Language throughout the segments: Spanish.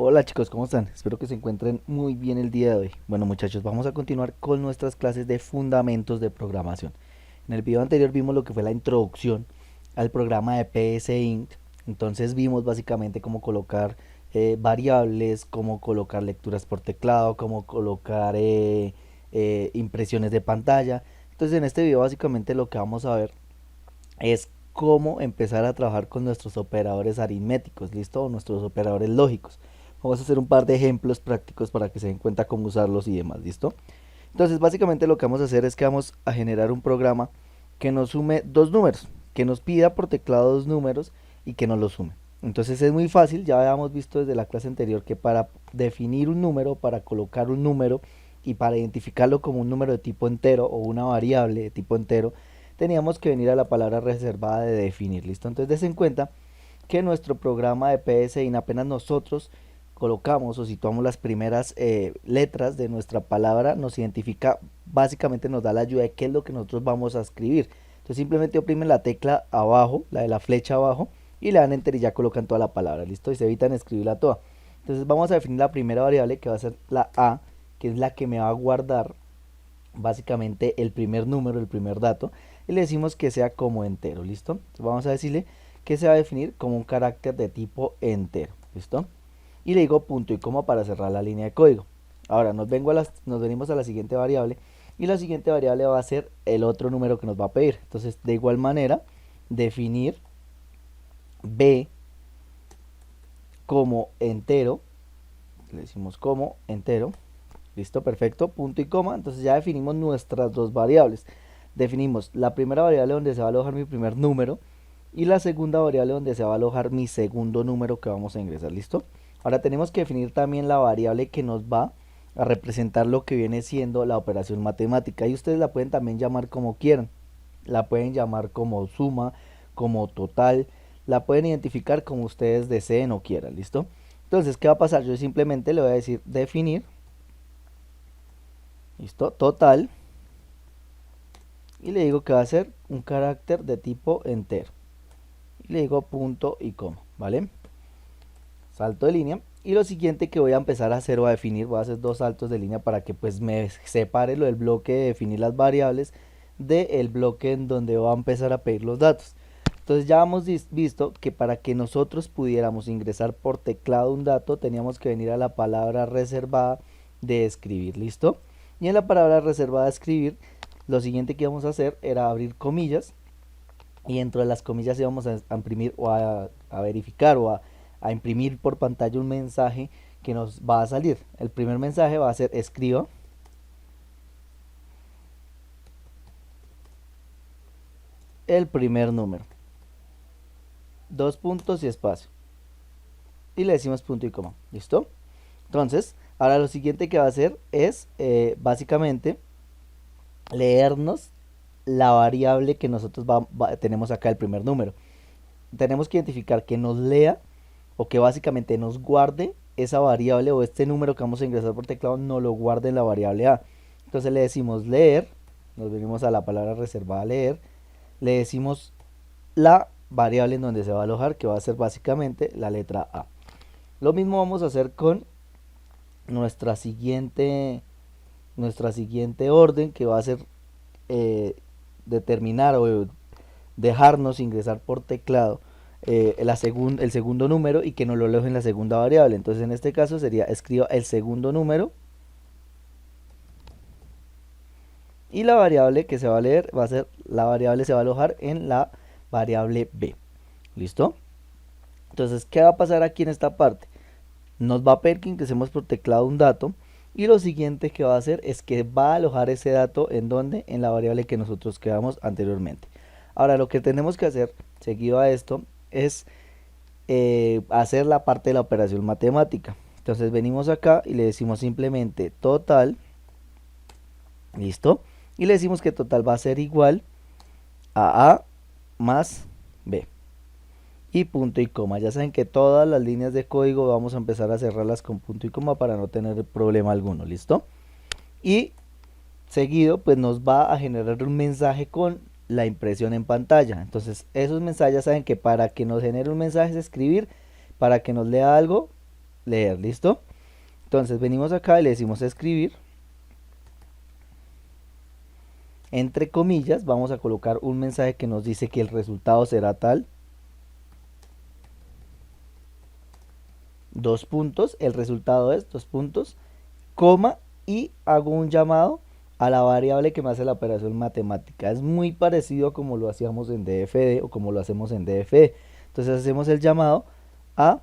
Hola chicos, ¿cómo están? Espero que se encuentren muy bien el día de hoy. Bueno muchachos, vamos a continuar con nuestras clases de fundamentos de programación. En el video anterior vimos lo que fue la introducción al programa de PSInt. Entonces vimos básicamente cómo colocar variables, cómo colocar lecturas por teclado, cómo colocar impresiones de pantalla. Entonces en este video básicamente lo que vamos a ver es cómo empezar a trabajar con nuestros operadores aritméticos, ¿listo? O nuestros operadores lógicos. Vamos a hacer un par de ejemplos prácticos para que se den cuenta cómo usarlos y demás, ¿listo? Entonces, básicamente lo que vamos a hacer es que vamos a generar un programa que nos sume dos números, que nos pida por teclado dos números y que nos los sume. Entonces es muy fácil, ya habíamos visto desde la clase anterior que para definir un número, para colocar un número y para identificarlo como un número de tipo entero o una variable de tipo entero, teníamos que venir a la palabra reservada de definir, ¿listo? Entonces des en cuenta que nuestro programa de PSIN apenas nosotros colocamos o situamos las primeras letras de nuestra palabra, nos identifica, básicamente nos da la ayuda de qué es lo que nosotros vamos a escribir. Entonces simplemente oprimen la tecla abajo, la de la flecha abajo, y le dan enter y ya colocan toda la palabra, ¿listo? Y se evitan escribirla toda. Entonces vamos a definir la primera variable que va a ser la A, que es la que me va a guardar básicamente el primer número, el primer dato, y le decimos que sea como entero, ¿listo? Entonces vamos a decirle que se va a definir como un carácter de tipo entero, ¿listo? Y le digo punto y coma para cerrar la línea de código. Ahora nos venimos a la siguiente variable y la siguiente variable va a ser el otro número que nos va a pedir. Entonces, de igual manera, definir b como entero, le decimos como entero, listo, perfecto, punto y coma. Entonces ya definimos nuestras dos variables. Definimos la primera variable donde se va a alojar mi primer número y la segunda variable donde se va a alojar mi segundo número que vamos a ingresar, ¿listo? Ahora tenemos que definir también la variable que nos va a representar lo que viene siendo la operación matemática y ustedes la pueden también llamar como quieran. La pueden llamar como suma, como total, la pueden identificar como ustedes deseen o quieran, ¿listo? Entonces, ¿qué va a pasar? Yo simplemente le voy a decir definir, ¿listo? Total, y le digo que va a ser un carácter de tipo entero. Y le digo punto y coma, ¿vale? Salto de línea. Y lo siguiente que voy a empezar a hacer o a definir, voy a hacer dos saltos de línea para que pues me separe lo del bloque de definir las variables del bloque en donde voy a empezar a pedir los datos. Entonces ya hemos visto que para que nosotros pudiéramos ingresar por teclado un dato teníamos que venir a la palabra reservada de escribir, ¿listo? Y en la palabra reservada de escribir lo siguiente que íbamos a hacer era abrir comillas y dentro de las comillas íbamos a imprimir o a verificar o a imprimir por pantalla un mensaje que nos va a salir. El primer mensaje va a ser escriba el primer número, dos puntos y espacio, y le decimos punto y coma, ¿listo? Entonces, ahora lo siguiente que va a hacer es básicamente leernos la variable que nosotros tenemos acá, el primer número. Tenemos que identificar que nos lea o que básicamente nos guarde esa variable o este número que vamos a ingresar por teclado no lo guarde en la variable A. Entonces le decimos leer, nos venimos a la palabra reservada leer, le decimos la variable en donde se va a alojar, que va a ser básicamente la letra A. Lo mismo vamos a hacer con nuestra siguiente orden, que va a ser determinar o dejarnos ingresar por teclado el segundo número y que nos lo aloje en la segunda variable. Entonces en este caso sería escriba el segundo número y la variable que se va a leer va a ser la variable se va a alojar en la variable B. ¿Listo? Entonces, ¿qué va a pasar aquí en esta parte? Nos va a pedir que ingresemos por teclado un dato y lo siguiente que va a hacer es que va a alojar ese dato en donde, en la variable que nosotros creamos anteriormente. Ahora lo que tenemos que hacer seguido a esto es hacer la parte de la operación matemática. Entonces venimos acá y le decimos simplemente total, listo, y le decimos que total va a ser igual a más B. Y punto y coma. Ya saben que todas las líneas de código vamos a empezar a cerrarlas con punto y coma para no tener problema alguno, ¿listo? Y seguido pues nos va a generar un mensaje con la impresión en pantalla. Entonces esos mensajes ya saben que para que nos genere un mensaje es escribir, para que nos lea algo leer, ¿listo? Entonces venimos acá y le decimos escribir. Entre comillas vamos a colocar un mensaje que nos dice que el resultado será tal. Dos puntos, el resultado es dos puntos, coma, y hago un llamado a la variable que me hace la operación matemática. Es muy parecido a como lo hacíamos en DFD o como lo hacemos en DFE. Entonces hacemos el llamado a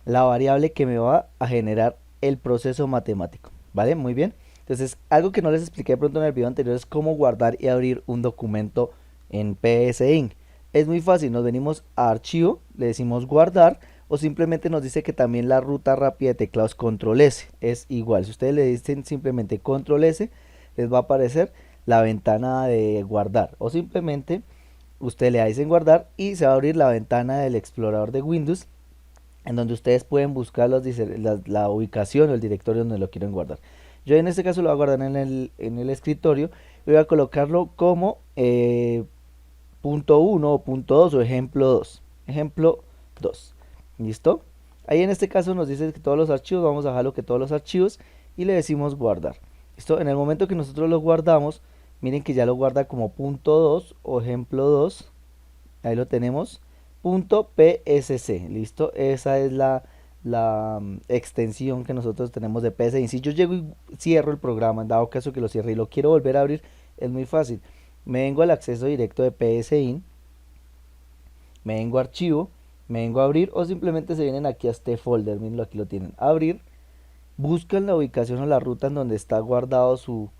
la variable que me va a generar el proceso matemático. ¿Vale? Muy bien. Entonces, algo que no les expliqué de pronto en el video anterior es cómo guardar y abrir un documento en PSINC. Es muy fácil, nos venimos a archivo, le decimos guardar, o simplemente nos dice que también la ruta rápida de teclado es control S. Es igual, si ustedes le dicen simplemente control S, les va a aparecer la ventana de guardar, o simplemente usted le dicen guardar y se va a abrir la ventana del explorador de Windows, en donde ustedes pueden buscar la ubicación o el directorio donde lo quieren guardar. Yo en este caso lo voy a guardar en el escritorio y voy a colocarlo como punto 1 o punto 2 o ejemplo 2. Ejemplo 2. ¿Listo? Ahí en este caso nos dice que todos los archivos, vamos a dejarlo que todos los archivos y le decimos guardar. ¿Listo? En el momento que nosotros lo guardamos, miren que ya lo guarda como punto 2 o ejemplo 2. Ahí lo tenemos. Punto .psc, ¿listo? Esa es la extensión que nosotros tenemos de PSIN. Si yo llego y cierro el programa, en dado caso que lo cierre y lo quiero volver a abrir, es muy fácil. Me vengo al acceso directo de PSIN, me vengo a archivo, me vengo a abrir, o simplemente se vienen aquí a este folder, miren, aquí lo tienen, abrir, buscan la ubicación o la ruta en donde está guardado su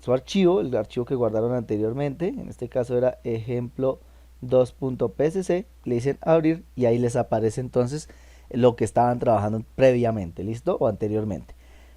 archivo, el archivo que guardaron anteriormente, en este caso era ejemplo 2.psc, le dicen abrir y ahí les aparece entonces lo que estaban trabajando previamente, ¿listo? O anteriormente.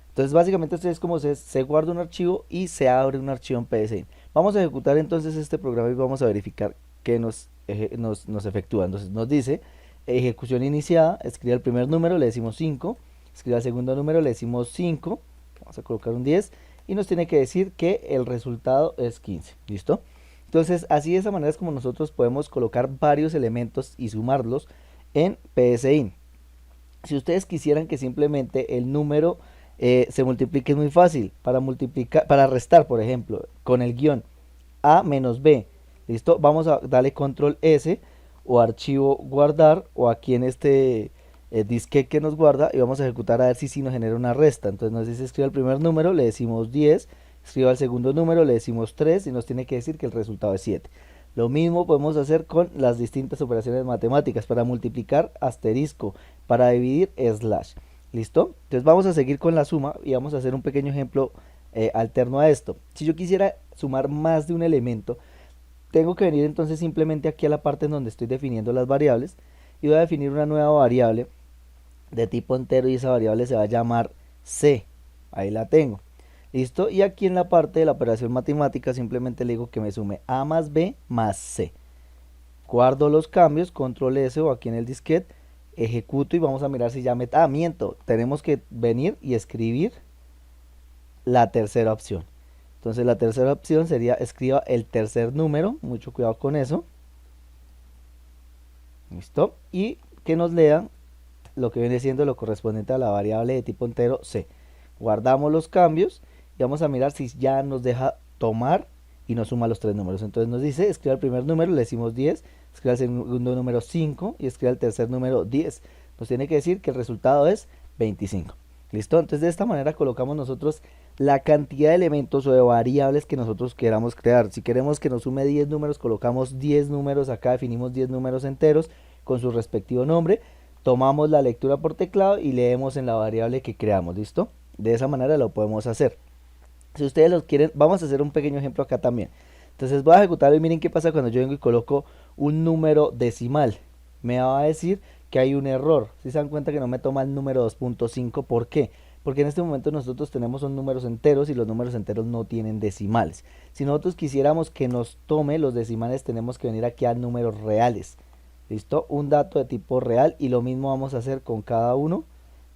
Entonces básicamente esto es como se guarda un archivo y se abre un archivo en PSI. Vamos a ejecutar entonces este programa y vamos a verificar qué nos efectúa. Entonces nos dice ejecución iniciada, escribe el primer número, le decimos 5, escribe el segundo número, le decimos 5, vamos a colocar un 10 y nos tiene que decir que el resultado es 15, ¿listo? Entonces así de esa manera es como nosotros podemos colocar varios elementos y sumarlos en PSIN. Si ustedes quisieran que simplemente el número se multiplique, es muy fácil. Para restar, por ejemplo, con el guión A menos B, ¿listo? Vamos a darle control S o archivo guardar o aquí en este disquete que nos guarda y vamos a ejecutar a ver si nos genera una resta. Entonces nos dice escriba el primer número, le decimos 10, escriba el segundo número, le decimos 3 y nos tiene que decir que el resultado es 7. Lo mismo podemos hacer con las distintas operaciones matemáticas. Para multiplicar, asterisco, para dividir, slash. ¿Listo? Entonces vamos a seguir con la suma y vamos a hacer un pequeño ejemplo alterno a esto. Si yo quisiera sumar más de un elemento, tengo que venir entonces simplemente aquí a la parte en donde estoy definiendo las variables y voy a definir una nueva variable de tipo entero y esa variable se va a llamar c. Ahí la tengo. ¿Listo? Y aquí en la parte de la operación matemática simplemente le digo que me sume a más b más c. Guardo los cambios, control S o aquí en el disquete, ejecuto y vamos a mirar si ya miento, tenemos que venir y escribir la tercera opción. Entonces la tercera opción sería escriba el tercer número, mucho cuidado con eso. ¿Listo? Y que nos lea lo que viene siendo lo correspondiente a la variable de tipo entero c. Guardamos los cambios y vamos a mirar si ya nos deja tomar y nos suma los tres números. Entonces nos dice, escriba el primer número, le decimos 10, escriba el segundo número 5 y escriba el tercer número 10. Nos tiene que decir que el resultado es 25. ¿Listo? Entonces de esta manera colocamos nosotros la cantidad de elementos o de variables que nosotros queramos crear. Si queremos que nos sume 10 números, colocamos 10 números acá, definimos 10 números enteros con su respectivo nombre. Tomamos la lectura por teclado y leemos en la variable que creamos, ¿listo? De esa manera lo podemos hacer. Si ustedes lo quieren, vamos a hacer un pequeño ejemplo acá también. Entonces voy a ejecutarlo y miren qué pasa cuando yo vengo y coloco un número decimal. Me va a decir que hay un error. Si se dan cuenta que no me toma el número 2.5, ¿por qué? Porque en este momento nosotros tenemos son números enteros y los números enteros no tienen decimales. Si nosotros quisiéramos que nos tome los decimales, tenemos que venir aquí a números reales. ¿Listo? Un dato de tipo real y lo mismo vamos a hacer con cada uno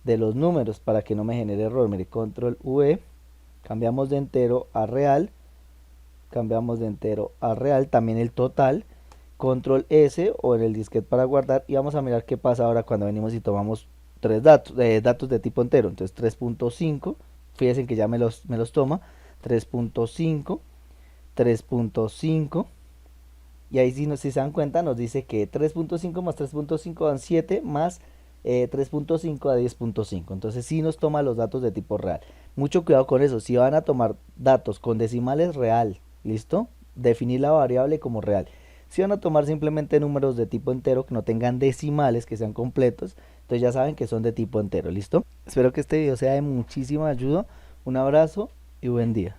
de los números para que no me genere error. Mire, control V, cambiamos de entero a real, también el total, control S o en el disquete para guardar y vamos a mirar qué pasa ahora cuando venimos y tomamos tres datos, datos de tipo entero. Entonces 3.5, fíjense que ya me los toma, 3.5, 3.5 y ahí si se dan cuenta nos dice que 3.5 más 3.5 dan 7 más 3.5 a 10.5. Entonces sí nos toma los datos de tipo real. Mucho cuidado con eso. Si van a tomar datos con decimales real, ¿listo? Definir la variable como real. Si van a tomar simplemente números de tipo entero que no tengan decimales, que sean completos, entonces ya saben que son de tipo entero, ¿listo? Espero que este video sea de muchísima ayuda. Un abrazo y buen día.